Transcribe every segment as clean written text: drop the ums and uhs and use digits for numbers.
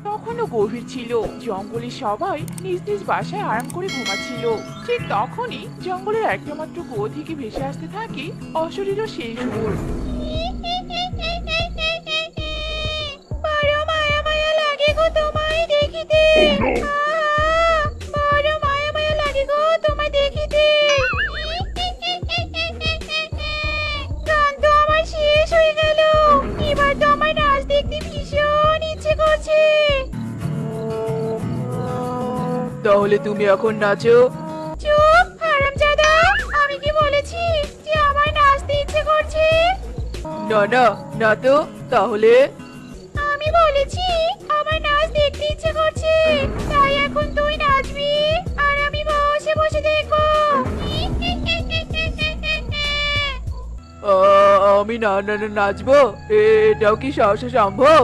তখনও গভীর ছিল। জঙ্গলের সবাই নিজ নিজ বাসায় আরাম করে ঘুমাচ্ছিল। ঠিক তখনই জঙ্গলের একটা মাত্র কুয়ো থেকে ভেসে আসতে থাকে অশরীরও সেই সুর। বড় মায়া মায়া লাগে গো তোমায় দেখিতে। বড় মায়া মায়া লাগে গো তোমায় দেখিতে। গান তো আমার শেষ হয়ে গেল। এবার তো আমার নাচ দেখতে ভীষণ ইচ্ছে করছে। তাহলে তুমি এখন নাচো। চুপ হারামজাদা, আমি কি বলেছি যে আমার নাচতে ইচ্ছে করছে? না না, না তো। তাহলে আমি বলেছি আমার নাচ দেখতে ইচ্ছে করছে, তাই এখন তুই নাচবি আর আমি বসে বসে দেখবো। আমি না না না নাচবো? এটাও কি সহসা সম্ভব?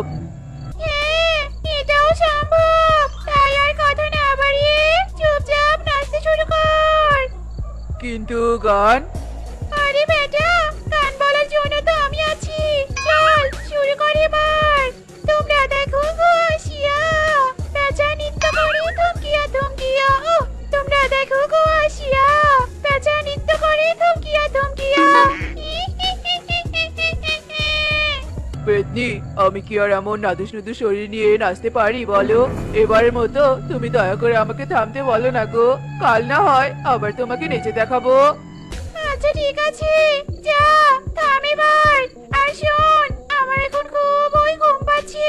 হ্যাঁ, এটাও সম্ভব। তাই আর কথা না বাড়িয়ে চুপচাপ নাচতে শুরু কর। কিন্তু গান? আরে বেটা, গান বলার জন্য তো আমি আছি। চল শুরু করি এবার। তোমরা দেখো গো আসিয়া, পেঁচা নৃত্য করে থমকিয়া থমকিয়া। তোমরা দেখো গো আসিয়া, পেঁচা নৃত্য করে থমকিয়া থমকিয়া। পেতনি, আমি কি আর এমন নাদুস নুদুস শরীর নিয়ে নাচতে পারি বলো? এবারের মতো তুমি দয়া করে আমাকে থামতে বলো না গো। কাল না হয় আবার তোমাকে নেচে দেখাবো। আচ্ছা ঠিক আছে, যা থাম এবার। আর শোন, আমার এখন খুবই ঘুম পাচ্ছে।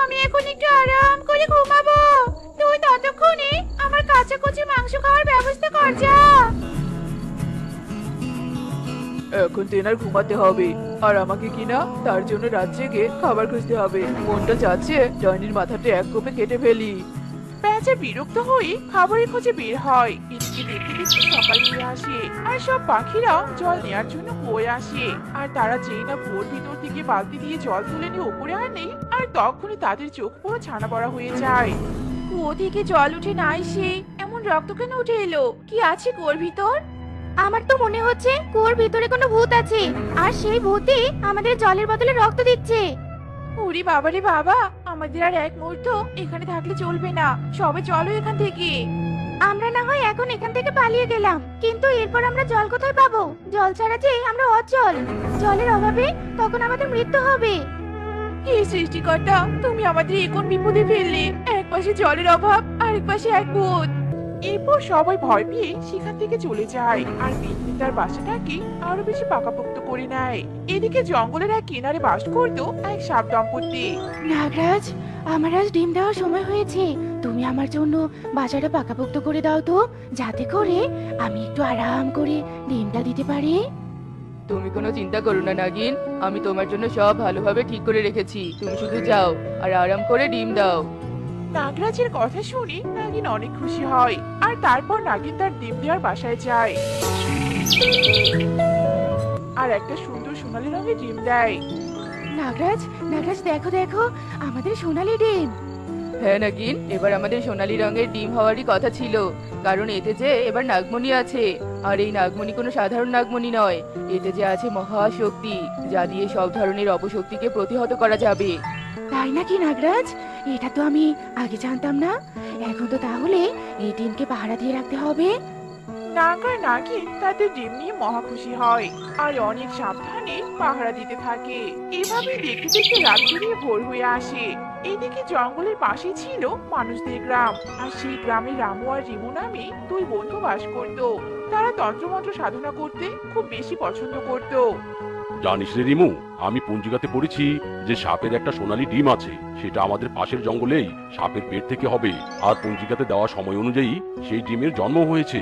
আমি এখন একটু আরাম করে ঘুমাবো। তুই ততক্ষণে আমার কাঁচা কচি মাংস খাওয়ার ব্যবস্থা কর যা। এখন তেনার ঘুমাতে হবে, আর আমাকে কিনা তার জন্য রাত জেগে খাবার খুঁজতে হবে। মনটা চাচ্ছে ডাইনির মাথাটা এক কোপে কেটে ফেলি। প্যাঁচা বিরক্ত হয়ে খাবারের খোঁজে বের হয়। এদিকে দেখতে দেখতে সকাল হয়ে আসে, আর সব পাখিরাও জল নেয়ার জন্য কুয়োয় আসে। আর তারা যেই না কুয়োর ভিতর থেকে বালতি দিয়ে জল তুলে নিয়ে উপরে আনে, আর তখনই তাদের চোখ পুরো ছানা বড়া হয়ে যায়। কুয়ো থেকে জল উঠে না এসে এমন রক্ত কেন উঠে এলো? কি আছে কুয়োর ভিতর? আমার তো মনে হচ্ছে কুয়োর ভিতরে কোনো ভূত আছে, আর সেই ভূতই আমাদের জলের বদলে রক্ত দিচ্ছে। ওরে বাবা রে বাবা, আমাদের আর এক মুহূর্ত এখানে থাকলে চলবে না। সবে চলো এখান থেকে। আমরা না হয় এখন এখান থেকে পালিয়ে গেলাম, কিন্তু এরপর আমরা জল কোথায় পাবো? জল ছাড়া যে আমরা অচল। জলের অভাবে তখন আমাদের মৃত্যু হবে। হে সৃষ্টিকর্তা, তুমি আমাদের এখন বিপদে ফেললে। এক পাশে জলের অভাব, আরেক পাশে এক ভূত। এরপর সবাই ভয় পেয়ে সেখান থেকে চলে যায়, আর পেতনি তার বাসাটাকে আরো বেশি পাকাপোক্ত করে নেয়। এদিকে জঙ্গলের এক কিনারে বাস করতো এক সাপ দম্পতি। নাগরাজ, আমার আজ ডিম দেওয়ার সময় হয়েছে। তুমি আমার জন্য বাসাটা পাকাপোক্ত করে দাও তো, যাতে করে আমি একটু আরাম করে ডিমটা দিতে পারি। তুমি কোনো চিন্তা করো না নাগিন, আমি তোমার জন্য সব ভালোভাবে ঠিক করে রেখেছি। তুমি শুধু যাও আর আরাম করে ডিম দাও। নাগরাজের কথা শুনে নাগিন অনেক খুশি হয়, আর তারপর নাগিন তার ডিম দেওয়ার বাসায় যায় আর একটা সুন্দর সোনালী রঙের ডিম দেয়। নাগরাজ, নাগরাজ দেখো দেখো, আমাদের সোনালি ডিম। হ্যাঁ নাগিন, এবার আমাদের সোনালী রঙের ডিম হওয়ারই কথা ছিল, কারণ এতে যে এবার নাগমণি আছে। আর এই নাগমণি কোনো সাধারণ নাগমণি নয়, এতে যে আছে মহাশক্তি, যা দিয়ে সব ধরনের অপশক্তিকে প্রতিহত করা যাবে। তাই নাকি নাগরাজ? এটা তো আমি আগে জানতাম না। এখন তো তাহলে এই ডিমকে পাহারা দিয়ে রাখতে হবে। নাগ আর নাগিন তাদের ডিম নিয়ে মহা খুশি হয়, আর অনেক সাবধানে পাহারা দিতে থাকে। এভাবে দেখতে দেখতে রাত পেরিয়ে ভোর হয়ে আসে। এদিকে জঙ্গলের পাশে ছিল মানুষদের গ্রাম, আর সেই গ্রামে রামু আর রিমু নামে দুই বন্ধু বাস করত। তারা তন্ত্রমন্ত্র সাধনা করতে খুব বেশি পছন্দ করত। জানিস রে রিমু, আমি পঞ্জিকাতে পড়েছি যে সাপের একটা সোনালী ডিম আছে। সেটা আমাদের পাশের জঙ্গলেই সাপের পেট থেকে হবে, আর পঞ্জিকাতে দেওয়া সময় অনুযায়ী সেই ডিমের জন্ম হয়েছে।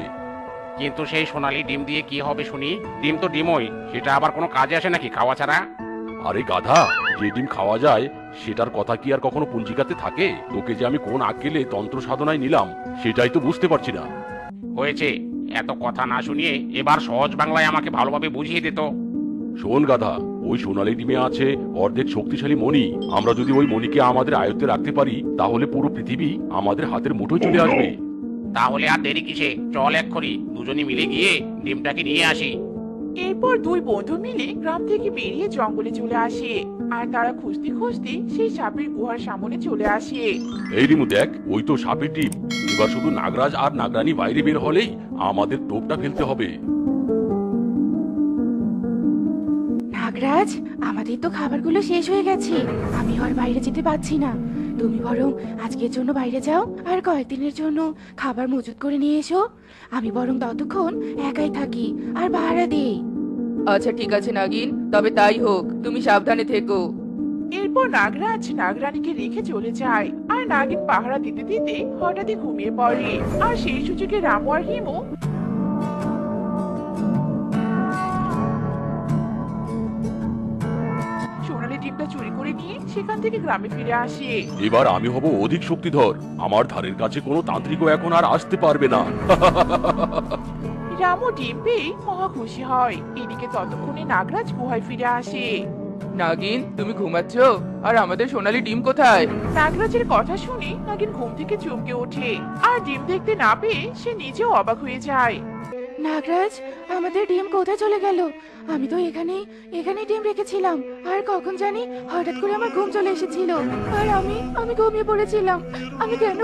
কিন্তু সেই সোনালী ডিম দিয়ে কি হবে শুনি? ডিম তো ডিমই, সেটা আবার কোনো কাজে আসে নাকি খাওয়া ছাড়া? আরে গাধা, যে ডিম খাওয়া যায় সেটার কথা কি আর কখনো পঞ্জিকাতে থাকে? তোকে যে আমি কোন আক্কেলে তন্ত্র সাধনায় নিলাম সেটাই তো বুঝতে পারছি না। হয়েছে, এত কথা না শুনিয়ে এবার সহজ বাংলায় আমাকে ভালোভাবে বুঝিয়ে দিত। শোন গাধা, ওই সোনালী ডিমে আছে অর্ধেক শক্তিশালী মণি। আমরা যদি ওই মণিকে আমাদের আয়ত্তে রাখতে পারি, তাহলে পুরো পৃথিবী আমাদের হাতের মুঠোয় চলে আসবে। তাহলে আর দেরি কিসে, চল এক্ষুনি দুজনে মিলে গিয়ে ডিমটাকে নিয়ে আসি। এরপর দুই বন্ধু মিলে গ্রাম থেকে বেরিয়ে জঙ্গলে চলে আসে, আর তারা খুঁজতে খুঁজতে সেই সাপের গুহার সামনে চলে আসে। এই রিমু দেখ, ওই তো সাপের ডিম। এবার শুধু নাগরাজ আর নাগরানি বাইরে বের হলেই আমাদের টোপটা ফেলতে হবে। নাগরাজ, আমাদের তো খাবারগুলো শেষ হয়ে গেছে, আমি আর বাইরে যেতে পারছি না। তুমি বরং আজকের জন্য বাইরে যাও আর কয়েকদিনের জন্য খাবার মজুত করে নিয়ে এসো। আমি বরং ততক্ষণ একাই থাকি আর পাহারা দিই। আচ্ছা ঠিক আছে নাগিন, তবে তাই হোক, তুমি সাবধানে থেকো। এরপর নাগরাজ নাগরানীকে রেখে চলে যায় আর নাগিন পাহারা দিতে দিতে হঠাৎই ঘুমিয়ে পড়ে। আর সেই সুযোগে রামু আর হিমু সোনালি ডিমটা চুরি করে নিয়ে সেখান থেকে গ্রামে ফিরে আসে। এবার আমি হব অধিক শক্তিধর, আমার ধারের কাছে কোনো তান্ত্রিকও এখন আর আসতে পারবে না। রামু ডিম পেয়ে মহা খুশি হয়। এদিকে ততক্ষণে নাগরাজ গুহায় ফিরে আসে। নাগিন, তুমি ঘুমাচ্ছ? আর আমাদের সোনালি ডিম কোথায়? নাগরাজের কথা শুনে নাগিন ঘুম থেকে চমকে ওঠে আর ডিম দেখতে না পেয়ে সে নিজেও অবাক হয়ে যায়। নাগরাজ, আমাদের ডিম কোথায় চলে গেল? আমি তো এখানেই ডিম রেখেছিলাম। আর কখন জানি হঠাৎ করে আমার ঘুম চলে এসেছিল আর আমি ঘুমিয়ে পড়েছিলাম। আমি কেন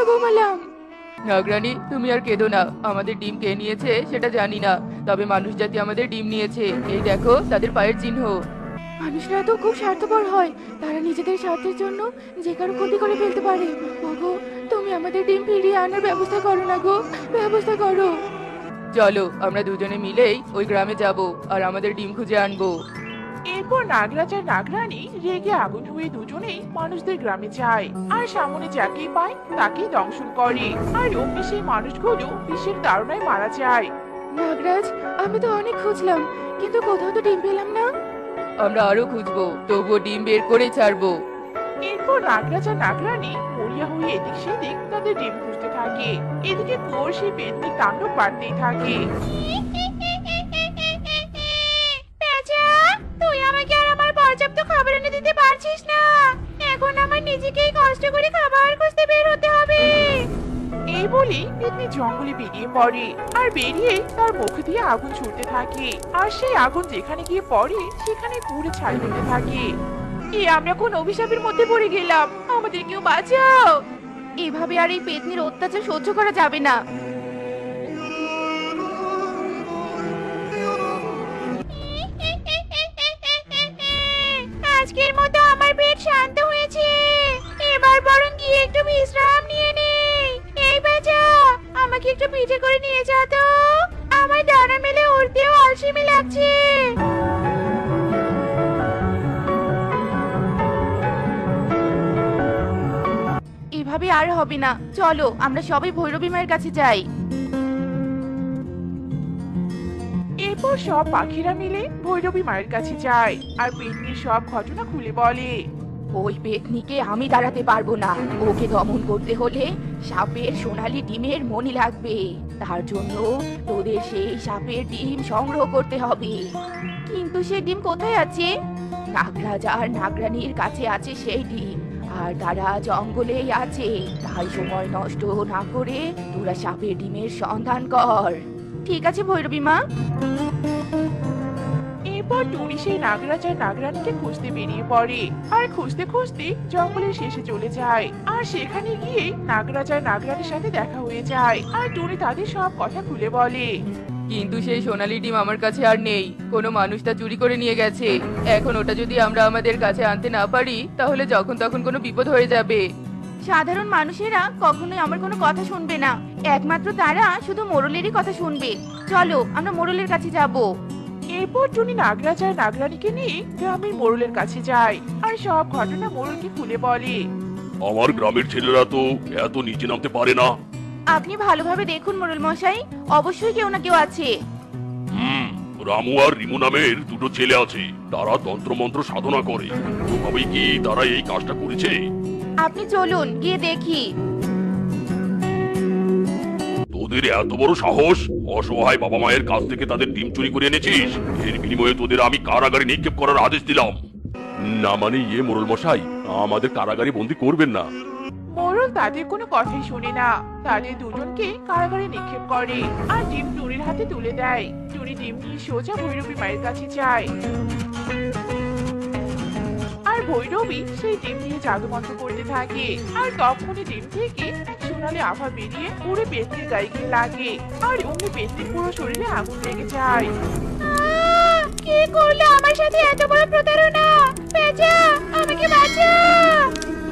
ঘুমালাম? নাগরানী, তুমি আর কেঁদো না। আমাদের ডিম কে নিয়েছে সেটা জানি না, তবে মানুষ জাতি আমাদের ডিম নিয়েছে। এই দেখো তাদের পায়ের চিহ্ন। মানুষরা তো খুব স্বার্থপর হয়, তারা নিজেদের স্বার্থের জন্য যে কারো ক্ষতি করে ফেলতে পারে। ওগো, তুমি আমাদের ডিম ফিরিয়ে আনার ব্যবস্থা করো না গো, ব্যবস্থা করো। চলো আমরা দুজনে মিলেই ওই গ্রামে যাব আর আমাদের ডিম খুঁজে আনবো। এরপর নাগরাজ আর নাগরানী রেগে আগুন হয়ে দুজনেই মানুষদের গ্রামে যায় আর সামনে যাকেই পায় তাকেই দংশন করে। আর অমনি সেই মানুষগুলো বিষের তাড়নায় মারা যায়। নাগরাজ, আমি তো অনেক খুঁজলাম, কিন্তু কোথাও তো ডিম পেলাম না। আমরা আরো খুঁজবো, তবুও ডিম বের করে ছাড়বো। এরপর নাগরাজ আর নাগরানী মরিয়া হয়ে এদিক সেদিক তাদের ডিম খুঁজতে থাকে। এদিকে কুয়োর সেই পেতনি তাণ্ডব বাড়তেই থাকে। তুই আমাকে আর আমার পর্যাপ্ত খাবার এনে দিতে পারছিস না, এখন আমার নিজেকেই কষ্ট করে খাবার খুঁজতে বের হতে হবে। এই বলে পেতনি জঙ্গলে বেরিয়ে পড়ে আর বেরিয়ে তার মুখ দিয়ে আগুন ছুটতে থাকে। আর সেই আগুন যেখানে গিয়ে পড়ে সেখানে পুড়ে ছাই হতে থাকে। আমরা কোন অভিশাপের মধ্যে পড়ে গেলাম, আমাদের কেউ বাঁচাও। এভাবে আর এই পেতনির অত্যাচার সহ্য করা যাবে না। আজকের মতো আমার পেট শান্ত হয়েছে, এবার বরং গিয়ে একটু বিশ্রাম নিয়ে নেই। এই বাঁচা, আমাকে একটু পিঠে করে নিয়ে যা তো, আমার ডানা মেলে উড়তেও আলসেমি লাগছে। এভাবে আর হবে না, চলো আমরা সবাই ভৈরবী মায়ের কাছে যাই। এরপর সব পাখিরা মিলে ভৈরবী মায়ের কাছে যায় আর পেতনির সব ঘটনা খুলে বলে। ওই পেতনিকে আমি দাঁড়াতে পারবো না, ওকে দমন করতে হলে সাপের সোনালী ডিমের মণি লাগবে। তার জন্য তোদের সেই সাপের ডিম সংগ্রহ করতে হবে। কিন্তু সেই ডিম কোথায় আছে? নাগরাজ আর নাগরানীর কাছে আছে সেই ডিম, আর তারা জঙ্গলেই আছে। তাই সময় নষ্ট না করে তোরা সাপের ডিমের সন্ধান কর। ঠিক আছে ভৈরবী মা। এরপর টুনি সেই নাগরাজ আর নাগরানীকে খুঁজতে বেরিয়ে পড়ে আর খুঁজতে খুঁজতে জঙ্গলের শেষে চলে যায়। আর সেখানে গিয়ে নাগরাজ আর নাগরানীর সাথে দেখা হয়ে যায় আর টুনি তাদের সব কথা খুলে বলে। কিন্তু সেই সোনালী ডিম আমার কাছে আর নেই, কোনো মানুষ তা চুরি করে নিয়ে গেছে। এখন ওটা যদি আমরা আমাদের কাছে আনতে না পারি তাহলে যখন তখন কোনো বিপদ হয়ে যাবে। সাধারণ মানুষেরা কখনোই আমার কোনো কথা শুনবে না, একমাত্র তারা শুধু মোড়লেরই কথা শুনবে। চলো আমরা মোড়লের কাছে যাব। এরপর টুনি নাগরাজ আর নাগরানীকে নিয়ে গ্রামের মোড়লের কাছে যায় আর সব ঘটনা মোড়লকে খুলে বলে। আমার গ্রামের ছেলেরা তো এত নিচে নামতে পারে না। আপনি ভালোভাবে দেখুন মোড়ল মশাই, অবশ্যই কেউ না কেউ আছে। রামু আর রিমু নামের দুটো ছেলে আছে, তারা তন্ত্রমন্ত্র সাধনা করে। তবেই কি তারা এই কাজটা করেছে? আপনি চলুন গিয়ে দেখি। তোদের এত বড় সাহস, অসহায় বাবা মায়ের কাছ থেকে তাদের ডিম চুরি করে এনেছিস। এর বিনিময়ে তোদের আমি কারাগারে নিক্ষেপ করার আদেশ দিলাম। না মানে মোড়ল মশাই, আমাদের কারাগারে বন্দি করবেন না। মোড়ল তাদের কোনো কথাই শোনে না, তাদের দুজনকে কারাগারে নিক্ষেপ করে আর ডিম টুনির হাতে তুলে দেয়। টুনি ডিম নিয়ে সোজা ভৈরবী মায়ের কাছে যায়। আর ভৈরবী সেই ডিম নিয়ে জাদুমন্ত্র করতে থাকে। আর তখনই ডিম থেকে এক সোনালি আভা বেরিয়ে পুরো পেতনির গায়ে গিয়ে লাগে। আর অমনি পেতনির পুরো শরীরে আগুন লেগে যায়। কি করলে আমার সাথে এত বড় প্রতারণা? পেঁচা, আমাকে বাঁচা!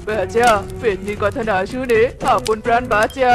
বেচা, পেতনির কথা না শুনে আপন প্রাণ বাঁচা।